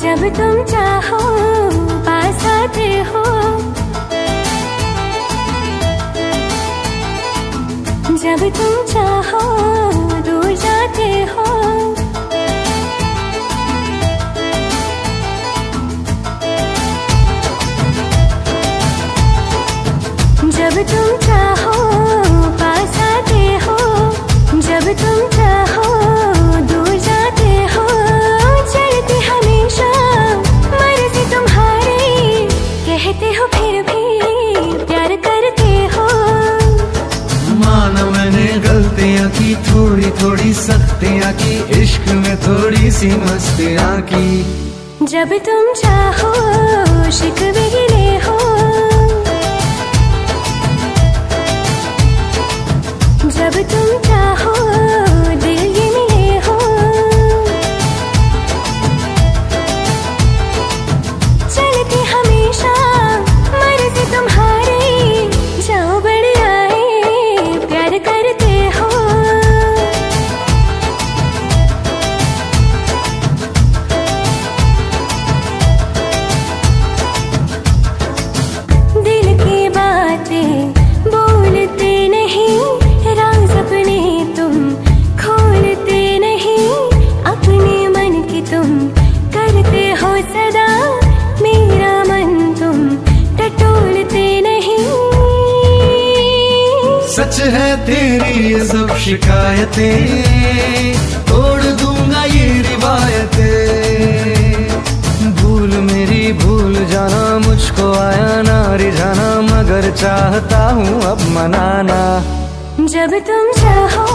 जब तुम चाहो पास आते हो, जब तुम चाहो दूर जाते हो। जब तुम चाहो पास आते हो, जब तुम चाहो दूर जाते हो। चलती हमेशा मर्जी तुम्हारी, कहते हो फिर भी प्यार करते हो। माना मैंने गलतियां की, थोड़ी थोड़ी सख्तियां की, इश्क में थोड़ी सी मस्तियां की। जब तुम चाहो शिकवे गिले हो, जब तुम चाहो दिल ये मिले हो। चलती हमेशा मर्जी तुम्हारी, जाओ बढ़ आए प्यार करते हो। दिल की बातें बोलते नहीं, राज अपने तुम खोलते नहीं। अपने मन की तुम करते हो सदा, मेरा मन तुम टटोलते नहीं। सच है तेरी ये सब शिकायतें, तोड़ दूंगा ये रिवायतें। भूल मेरी भूल जाना, मुझको आया ना रिझाना, मगर चाहता हूँ अब मनाना। जब तुम चाहो